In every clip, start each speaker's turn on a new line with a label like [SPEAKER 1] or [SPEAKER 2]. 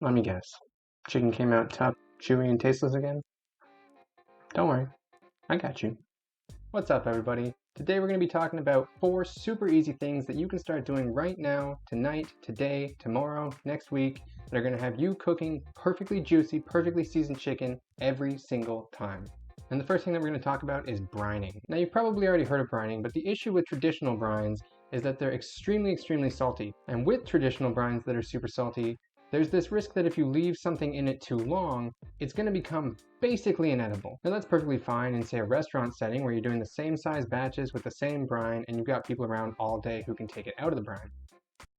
[SPEAKER 1] Let me guess. Chicken came out tough, chewy, and tasteless again? Don't worry, I got you. What's up, everybody? Today we're going to be talking about 4 super easy things that you can start doing right now, tonight, today, tomorrow, next week, that are going to have you cooking perfectly juicy, perfectly seasoned chicken every single time. And the first thing that we're going to talk about is brining. Now, you've probably already heard of brining, but the issue with traditional brines is that they're extremely salty. And with traditional brines that are super salty, there's this risk that if you leave something in it too long, it's going to become basically inedible. Now that's perfectly fine in, say, a restaurant setting where you're doing the same size batches with the same brine and you've got people around all day who can take it out of the brine.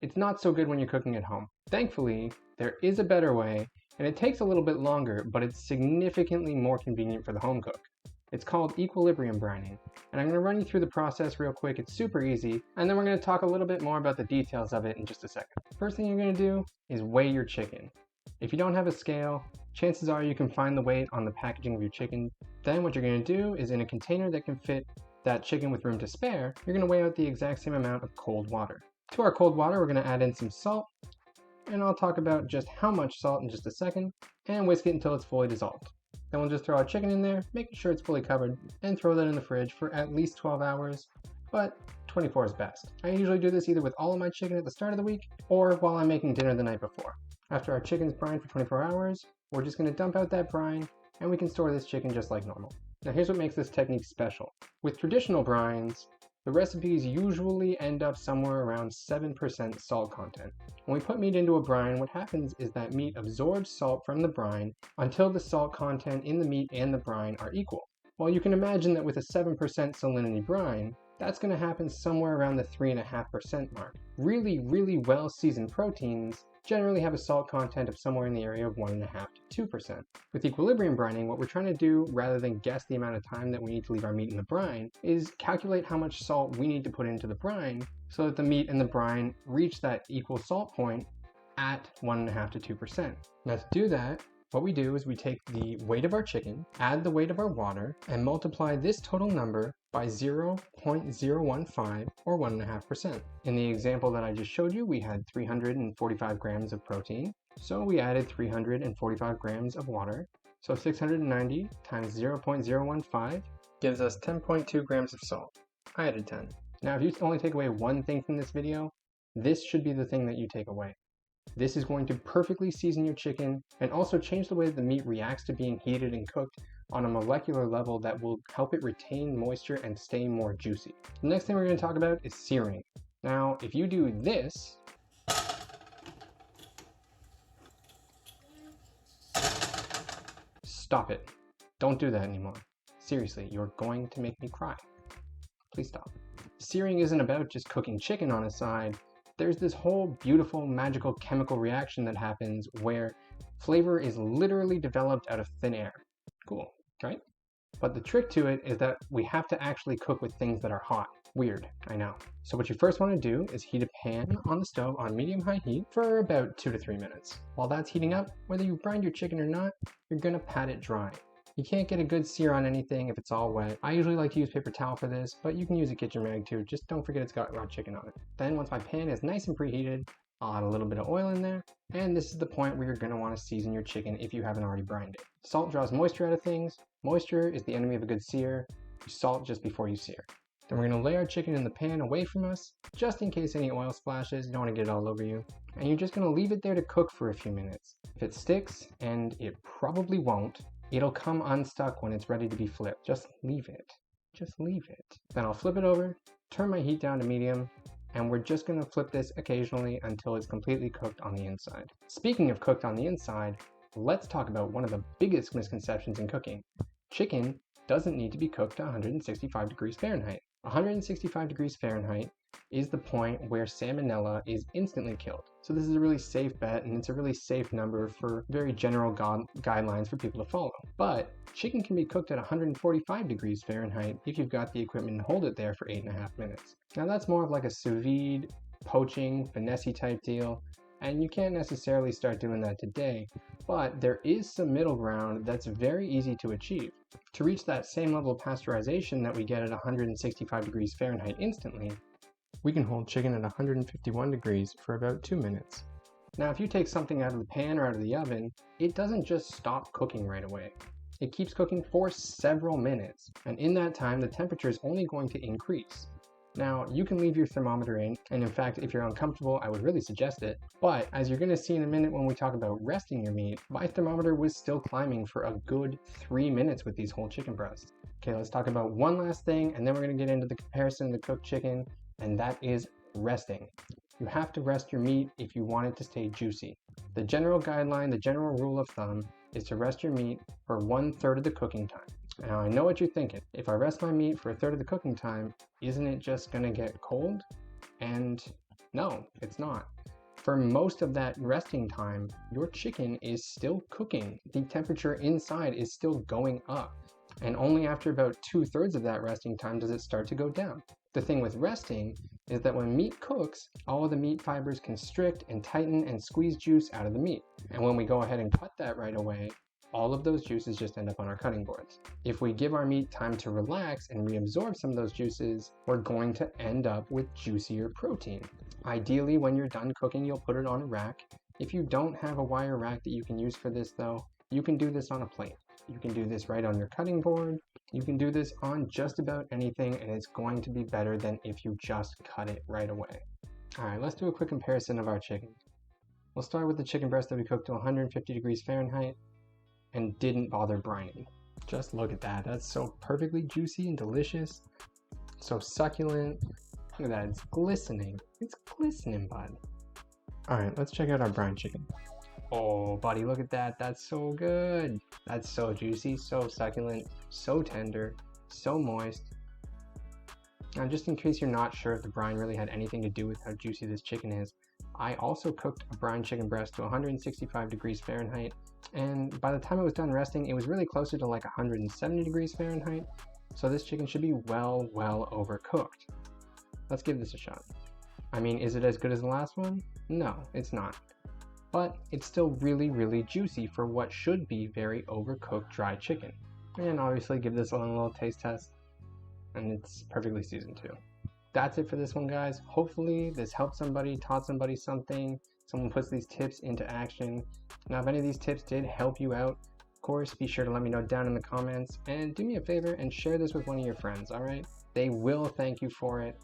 [SPEAKER 1] It's not so good when you're cooking at home. Thankfully, there is a better way, and it takes a little bit longer, but it's significantly more convenient for the home cook. It's called equilibrium brining, and I'm going to run you through the process real quick. It's super easy, and then we're going to talk a little bit more about the details of it in just a second. First thing you're going to do is weigh your chicken. If you don't have a scale, chances are you can find the weight on the packaging of your chicken. Then what you're going to do is, in a container that can fit that chicken with room to spare, you're going to weigh out the exact same amount of cold water. To our cold water, we're going to add in some salt, and I'll talk about just how much salt in just a second, and whisk it until it's fully dissolved. Then we'll just throw our chicken in there, making sure it's fully covered, and throw that in the fridge for at least 12 hours, but 24 is best. I usually do this either with all of my chicken at the start of the week, or while I'm making dinner the night before. After our chicken's brined for 24 hours, we're just going to dump out that brine, and we can store this chicken just like normal. Now here's what makes this technique special. With traditional brines, the recipes usually end up somewhere around 7% salt content. When we put meat into a brine, what happens is that meat absorbs salt from the brine until the salt content in the meat and the brine are equal. Well, you can imagine that with a 7% salinity brine, that's going to happen somewhere around the 3.5% mark. Really well seasoned proteins generally have a salt content of somewhere in the area of 1.5 to 2%. With equilibrium brining, what we're trying to do, rather than guess the amount of time that we need to leave our meat in the brine, is calculate how much salt we need to put into the brine so that the meat and the brine reach that equal salt point at 1.5 to 2%. Now to do that, what we do is we take the weight of our chicken, add the weight of our water, and multiply this total number by 0.015 or 1.5%. In the example that I just showed you, we had 345 grams of protein, so we added 345 grams of water. So 690 times 0.015 gives us 10.2 grams of salt. I added 10. Now if you only take away one thing from this video, this should be the thing that you take away. This is going to perfectly season your chicken and also change the way that the meat reacts to being heated and cooked on a molecular level that will help it retain moisture and stay more juicy. The next thing we're going to talk about is searing. Now, if you do this, stop it. Don't do that anymore. Seriously, you're going to make me cry. Please stop. Searing isn't about just cooking chicken on a side. There's this whole beautiful, magical chemical reaction that happens where flavor is literally developed out of thin air. Cool, right? But the trick to it is that we have to actually cook with things that are hot. Weird, I know. So what you first want to do is heat a pan on the stove on medium-high heat for about 2 to 3 minutes. While that's heating up, whether you brine your chicken or not, you're gonna pat it dry. You can't get a good sear on anything if it's all wet. I usually like to use paper towel for this, but you can use a kitchen rag too. Just don't forget it's got raw chicken on it. Then once my pan is nice and preheated, I'll add a little bit of oil in there, and this is the point where you're going to want to season your chicken if you haven't already brined it. Salt draws moisture out of things. Moisture is the enemy of a good sear. You salt just before you sear. Then we're going to lay our chicken in the pan away from us, just in case any oil splashes. You don't want to get it all over you. And you're just going to leave it there to cook for a few minutes. If it sticks, and it probably won't, it'll come unstuck when it's ready to be flipped. Just leave it. Just leave it. Then I'll flip it over, turn my heat down to medium, and we're just going to flip this occasionally until it's completely cooked on the inside. Speaking of cooked on the inside, let's talk about one of the biggest misconceptions in cooking. Chicken doesn't need to be cooked to 165 degrees Fahrenheit. 165 degrees Fahrenheit is the point where salmonella is instantly killed. So this is a really safe bet, and it's a really safe number for very general guidelines for people to follow. But chicken can be cooked at 145 degrees Fahrenheit if you've got the equipment to hold it there for 8.5 minutes. Now that's more of like a sous vide, poaching, finesse type deal, and you can't necessarily start doing that today, but there is some middle ground that's very easy to achieve. To reach that same level of pasteurization that we get at 165 degrees Fahrenheit instantly, we can hold chicken at 151 degrees for about 2 minutes. Now, if you take something out of the pan or out of the oven, it doesn't just stop cooking right away. It keeps cooking for several minutes, and in that time, the temperature is only going to increase. Now, you can leave your thermometer in, and in fact, if you're uncomfortable, I would really suggest it. But as you're going to see in a minute when we talk about resting your meat, my thermometer was still climbing for a good 3 minutes with these whole chicken breasts. Okay, let's talk about one last thing, and then we're going to get into the comparison of the cooked chicken, and that is resting. You have to rest your meat if you want it to stay juicy. The general guideline, the general rule of thumb, is to rest your meat for 1/3 of the cooking time. Now, I know what you're thinking. If I rest my meat for 1/3 of the cooking time, isn't it just gonna get cold? And no, it's not. For most of that resting time, your chicken is still cooking. The temperature inside is still going up. And only after about 2/3 of that resting time does it start to go down. The thing with resting is that when meat cooks, all of the meat fibers constrict and tighten and squeeze juice out of the meat. And when we go ahead and cut that right away, all of those juices just end up on our cutting boards. If we give our meat time to relax and reabsorb some of those juices, we're going to end up with juicier protein. Ideally, when you're done cooking, you'll put it on a rack. If you don't have a wire rack that you can use for this though, you can do this on a plate. You can do this right on your cutting board. You can do this on just about anything, and it's going to be better than if you just cut it right away. All right, let's do a quick comparison of our chicken. We'll start with the chicken breast that we cooked to 150 degrees Fahrenheit and didn't bother brining. Just look at that. That's so perfectly juicy and delicious. So succulent. Look at that. It's glistening. It's glistening, bud. All right, let's check out our brine chicken. Oh, buddy, look at that. That's so good. That's so juicy, so succulent, so tender, so moist. Now, just in case you're not sure if the brine really had anything to do with how juicy this chicken is, I also cooked a brine chicken breast to 165 degrees Fahrenheit, and by the time it was done resting, it was really closer to like 170 degrees Fahrenheit, so this chicken should be well overcooked. Let's give this a shot. I mean, is it as good as the last one? No, it's not. But it's still really juicy for what should be very overcooked dry chicken. And obviously give this one a little taste test, and it's perfectly seasoned too. That's it for this one, guys. Hopefully this helped somebody, taught somebody something, someone puts these tips into action. Now, if any of these tips did help you out, of course, be sure to let me know down in the comments, and do me a favor and share this with one of your friends, all right? They will thank you for it,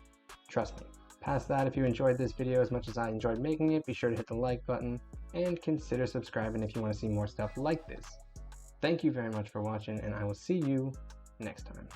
[SPEAKER 1] trust me. Past that, if you enjoyed this video as much as I enjoyed making it, be sure to hit the like button and consider subscribing if you want to see more stuff like this. Thank you very much for watching, and I will see you next time.